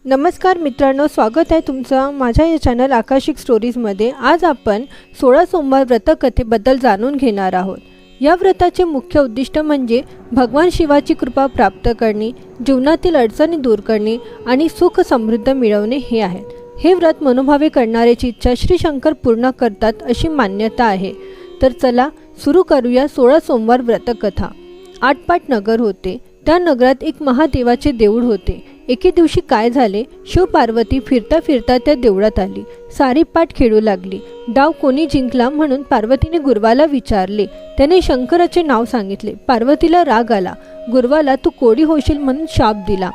नमस्कार मित्रांनो, स्वागत आहे तुमचं माझ्या या चॅनल आकाशिक स्टोरीजमध्ये। आज आपण 16 सोमवार व्रतकथेबद्दल जाणून घेणार आहोत। या व्रताचे मुख्य उद्दिष्ट म्हणजे भगवान शिवाची कृपा प्राप्त करणे, जीवनातील अडचणी दूर करणे आणि सुख समृद्धी मिळवणे हे आहे। हे व्रत मनोभावे करणाऱ्याची इच्छा श्री शंकर पूर्ण करतात अशी मान्यता आहे। तर चला सुरू करूया 16 सोमवार व्रतकथा। आटपाट नगर होते। त्या नगरात एक महादेवाचे देऊळ होते। एके दिवशी काय झाले, शिव पार्वती फिरता फिरता त्या देवळात आली। सारी पाठ खेळू लागली। डाव कोणी जिंकला म्हणून पार्वतीने गुरवाला विचारले। त्याने शंकराचे नाव सांगितले। पार्वतीला राग आला। गुरवाला तू कोडी होशील म्हणून शाप दिला।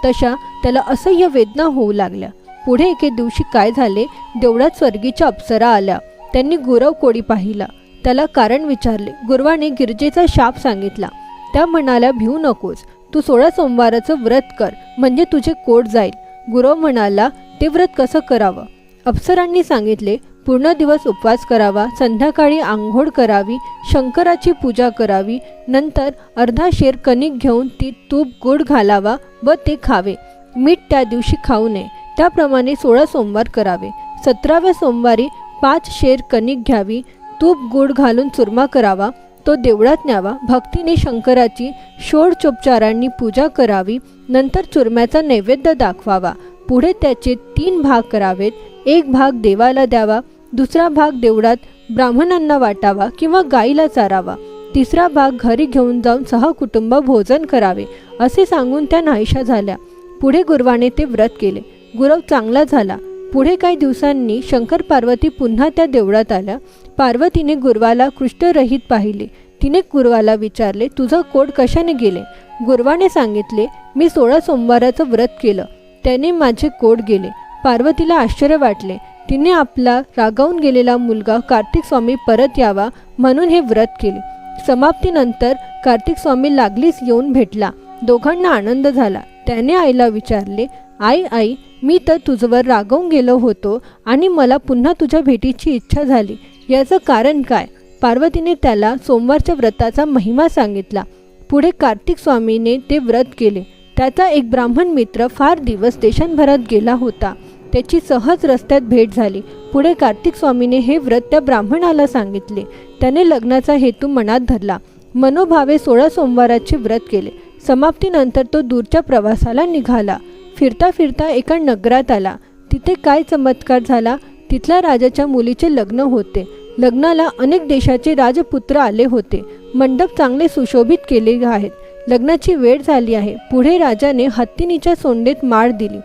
तशा त्याला असह्य वेदना होऊ लागल्या। पुढे एके दिवशी काय झाले, देवळात स्वर्गीच्या अप्सरा आल्या। त्यांनी गुरव कोडी पाहिला। त्याला कारण विचारले। गुरवाने गिरजेचा शाप सांगितला। त्या म्हणाल्या, भिवू नकोस, तू 16 सोमवाराचं व्रत कर म्हणजे तुझे कोड जाईल। गुरव म्हणाला, ते व्रत कसं करावं? अप्सरांनी सांगितले, पूर्ण दिवस उपवास करावा, संध्याकाळी आंघोळ करावी, शंकराची पूजा करावी, नंतर अर्धा शेर कणिक घेऊन ती तूप गुड घालावा व ते खावे। मीठ त्या दिवशी खाऊ नये। त्याप्रमाणे 16 सोमवार करावे। 17व्या सोमवारी 5 शेर कणिक घ्यावी, तूप गुड घालून चुरमा करावा, तो देवळात न्यावा, भक्तीने शंकराची षोडशोपचारांनी पूजा करावी, नंतर चुरम्याचा नैवेद्य दाखवावा। पुढे त्याचे 3 भाग करावेत। एक भाग देवाला द्यावा, दुसरा भाग देवळात ब्राह्मणांना वाटावा किंवा गाईला चारावा, तिसरा भाग घरी घेऊन जाऊन सहकुटुंब भोजन करावे असे सांगून त्या नाहीशा झाल्या। पुढे गुरवाने ते व्रत केले। गुरव चांगला झाला। पुढे काही दिवसांनी शंकर पार्वती पुन्हा त्या देवळात आल्या। पार्वतीने गुरवाला कुष्ठरहित पाहिले। तिने गुरवाला विचारले, तुझं कोड कशाने गेले? गुरवाने सांगितले, मी 16 सोमवाराचं व्रत केलं, त्याने माझे कोड गेले। पार्वतीला आश्चर्य वाटले। तिने आपला रागावून गेलेला मुलगा कार्तिक स्वामी परत यावा म्हणून हे व्रत केले। समाप्तीनंतर कार्तिक स्वामी लागलीच येऊन भेटला। दोघांना आनंद झाला। त्याने आईला विचारले, आई, मी तर तुझवर रागावून गेलो होतो आणि मला पुन्हा तुझ्या भेटीची इच्छा झाली, याचं कारण काय? पार्वतीने त्याला सोमवारच्या व्रताचा महिमा सांगितला। पुढे कार्तिक स्वामीने ते व्रत केले। त्याचा एक ब्राह्मण मित्र फार दिवस देशांभरात गेला होता। त्याची सहज रस्त्यात भेट झाली। पुढे कार्तिक स्वामीने हे व्रत त्या ब्राह्मणाला सांगितले। त्याने लग्नाचा हेतू मनात धरला। मनोभावे 16 सोमवाराचे व्रत केले। समाप्तीनंतर तो दूरच्या प्रवासाला निघाला। फिरता फिरता एका नगरात आला। तिथे काय चमत्कार झाला, तिथल्या राजाच्या मुलीचे लग्न होते। लग्नाला अनेक देशाचे राजपुत्र आले होते। मंडप चांगले सुशोभित केले आहेत। लग्नाची वेळ झाली आहे। पुढे राजाने हत्तीनीच्या सोंडेत माळ दिली।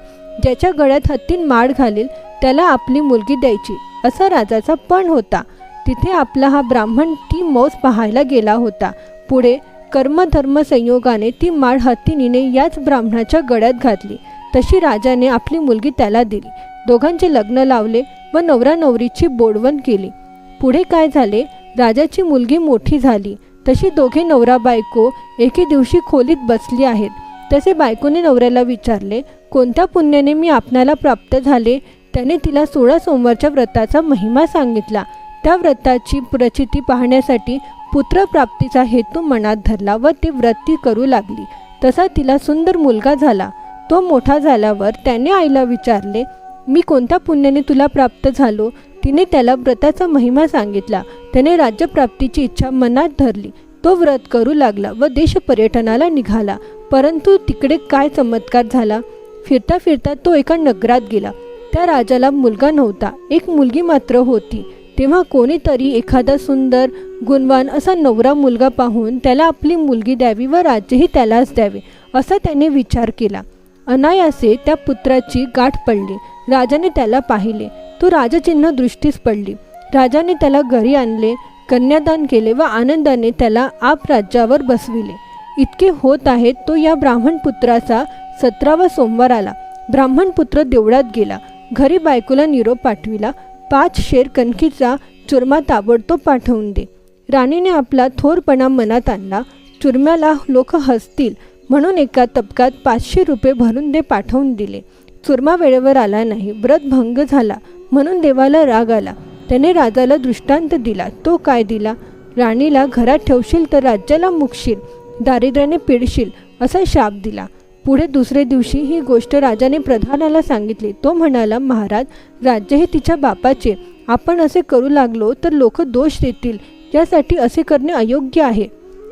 ज्याच्या गळ्यात हत्तीन माळ घालेल त्याला आपली मुलगी द्यायची असा राजाचा पण होता। तिथे आपला हा ब्राह्मण ती मौज पाहायला गेला होता। पुढे कर्मधर्म संयोगाने ती माळ हत्तीनीने याच ब्राह्मणाच्या गळ्यात घातली। तशी राजाने आपली मुलगी त्याला दिली। दोघांचे लग्न लावले व नवरा नवरीची बोडवण केली। पुढे काय झाले, राजाची मुलगी मोठी झाली। तशी दोघे नवरा बायको एके दिवशी खोलीत बसली आहेत। तसे बायकोने नवऱ्याला विचारले, कोणत्या पुण्याने मी आपणाला प्राप्त झाले? त्याने तिला 16 सोमवारच्या व्रताचा महिमा सांगितला। त्या व्रताची प्रचिती पाहण्यासाठी पुत्रप्राप्तीचा हेतू मनात धरला व ती व्रती करू लागली। तसा तिला सुंदर मुलगा झाला। तो मोठा झाल्यावर त्याने आईला विचारले, मी कोणत्या पुण्याने तुला प्राप्त झालो? तिने त्याला व्रताचा महिमा सांगितला। त्याने राज्यप्राप्तीची इच्छा मनात धरली। तो व्रत करू लागला व देश पर्यटनाला निघाला। परंतु तिकडे काय चमत्कार झाला, फिरता फिरता तो एका नगरात गेला। त्या राजाला मुलगा नव्हता, एक मुलगी मात्र होती। तेव्हा कोणीतरी एखादा सुंदर गुणवान असा नवरा मुलगा पाहून त्याला आपली मुलगी द्यावी व राज्यही त्यालाच द्यावे असा त्याने विचार केला। अनायासे त्या पुत्राची गाठ पडली। राजाने त्याला पाहिले। तो राजचिन्ह दृष्टीस पडली। राजाने त्याला घरी आणले, कन्यादान केले व आनंदाने त्याला आप राज्यावर बसविले। इतके होत आहेत तो या ब्राह्मण पुत्राचा 17वा सोमवार आला। ब्राह्मण पुत्र देवळात गेला। घरी बायकोला निरोप पाठविला, 5 शेर कणकीचा चुरमा ताबडतोब पाठवून दे। राणीने आपला थोरपणा मनात आणला। चुरम्याला लोक हसतील म्हणून एका तबकात 500 रुपये भरून ते पाठवून दिले। चुरमा वेळेवर आला नाही, व्रत भंग झाला म्हणून देवाला राग आला। त्याने राजाला दृष्टांत दिला। तो काय दिला, राणीला घरात ठेवशील तर राज्याला मुकशील, दारिद्र्याने पिडशील असा शाप दिला। पुढे दुसरे दिवशी ही गोष्ट राजाने प्रधानाला सांगितली. तो म्हणाला, महाराज, राज्य हे तिच्या बापाचे. आपण असे करू लागलो तर लोक दोष देतील. यासाठी असे करणे अयोग्य आहे.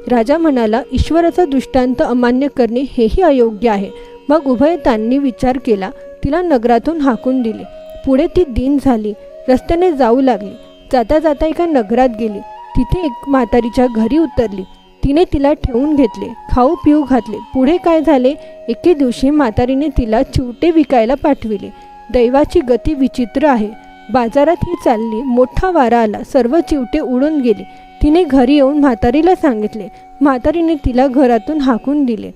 राजा म्हणाला, ईश्वराचा दृष्टांत अमान्य करणे हेही अयोग्य आहे. मग उभयतांनी विचार केला. तिला नगरातून हाकून दिले. पुढे ती दीन झाली. रस्त्याने जाऊ लागली. जाता जाता एका नगरात गेली. तिथे एक म्हातारीच्या घरी उतरली. तिने तिला ठेवून घेतले, खाऊ पिऊ घातले. पुढे काय झाले, एके दिवशी म्हातारीने तिला चिवटे विकायला पाठविले. दैवाची गती विचित्र आहे. बाजारात ही चालली, मोठा वारा आला, सर्व चिवटे उडून गेले. तिने घरी येऊन म्हातारीला सांगितले. म्हातारीने तिला घरातून हाकून दिले.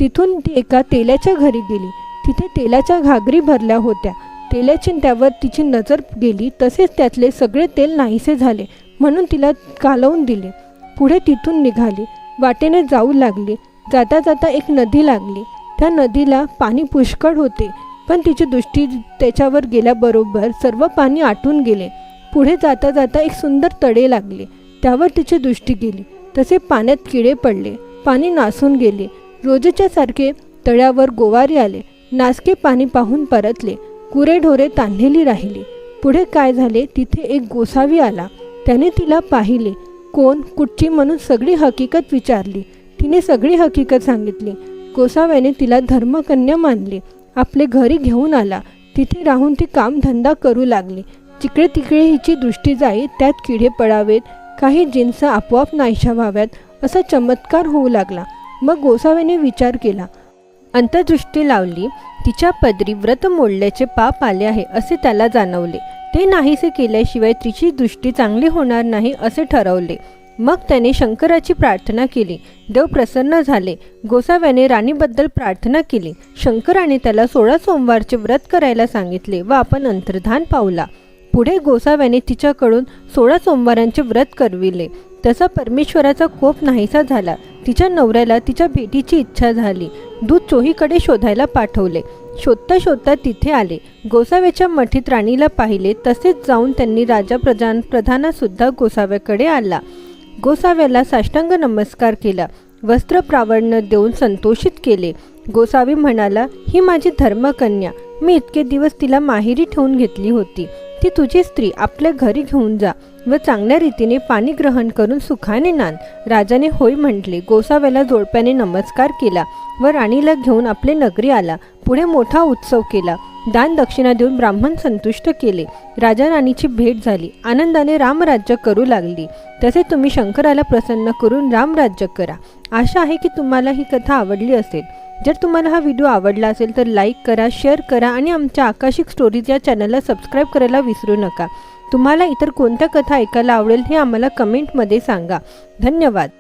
तिथून ती एका तेलाच्या घरी गेली. तिथे तेलाच्या घागरी भरल्या होत्या. तेलाची त्यावर तिची नजर गेली. तसेच त्यातले सगळे तेल नाहीसे झाले, म्हणून तिला कालवून दिले. पुढे तिथून निघाली. वाटेने जाऊ लागली. जाता जाता एक नदी लागली. त्या नदीला पाणी पुष्कळ होते, पण तिची दृष्टी त्याच्यावर गेल्याबरोबर सर्व पाणी आटून गेले. पुढे जाता जाता एक सुंदर तळे लागले. त्यावर तिची दृष्टी गेली. तसे पाण्यात किडे पडले. पाणी नासून गेले. रोजच्या सारखे तळ्यावर गोवारी आले. नासके पाणी पाहून परतले. गुरेढोरे तान्हेली राहिली. पुढे काय झाले, तिथे एक गोसावी आला. त्याने तिला पाहिले. कोण, कुठची म्हणून सगळी हकीकत विचारली. तिने सगळी हकीकत सांगितली. गोसाव्याने तिला धर्मकन्या मानली. आपले घरी घेऊन आला. तिथे राहून ती कामधंदा करू लागली. जिकडे तिकडे हिची दृष्टी जाई त्यात किडे पडावेत, काही जिन्स आपोआप नाहीशा व्हाव्यात, असा चमत्कार होऊ लागला. मग गोसाव्याने विचार केला. अंतर्दृष्टी लावली. तिच्या पदरी व्रत मोडल्याचे पाप आले आहे असे त्याला जाणवले. ते नाहीसे केल्याशिवाय तिची दृष्टी चांगली होणार नाही असे ठरवले. मग त्याने शंकराची प्रार्थना केली. देव प्रसन्न झाले. गोसाव्याने राणीबद्दल प्रार्थना केली. शंकराने त्याला 16 सोमवारचे व्रत करायला सांगितले व आपण अंतर्धान पावला. पुढे गोसाव्याने तिच्याकडून 16 सोमवारांचे व्रत करविले. तसा परमेश्वराचा कोप नाहीसा झाला. तिच्या नवऱ्याला तिच्या भेटीची इच्छा झाली. दूत चोहीकडे शोधायला पाठवले. शोधता शोधता तिथे आले. गोसाव्याच्या मठीत राणीला पाहिले. तसेच जाऊन त्यांनी राजा प्रधानासुद्धा गोसाव्याकडे आला. गोसाव्याला साष्टांग नमस्कार केला. वस्त्र प्रावर्ण देऊन संतोषित केले. गोसावी म्हणाला, ही माझी धर्मकन्या. मी इतके दिवस तिला माहेरी ठेवून घेतली होती. ती तुझी स्त्री. आपल्या घरी घेऊन जा व चांगल्या रीतीने पाणी ग्रहण करून सुखाने नांद. राजाने होय म्हटले. गोसाव्याला जोडप्याने नमस्कार केला व राणीला घेऊन आपले नगरी आला. पुढे मोठा उत्सव केला. दान दक्षिणा देऊन ब्राह्मण संतुष्ट केले. राजा राणीची भेट झाली. आनंदाने रामराज्य करू लागली. तसे तुम्ही शंकराला प्रसन्न करून रामराज्य करा. आशा आहे की तुम्हाला ही कथा आवडली असेल. जर तुम्हाला हा व्हिडिओ आवडला असेल तर लाईक करा, शेअर करा आणि आमच्या आकाशिक स्टोरीज या चॅनलला सबस्क्राईब करायला विसरू नका. तुम्हाला इतर कोणत्या कथा ऐकायला आवडेल हे आम्हाला कमेंटमध्ये सांगा. धन्यवाद.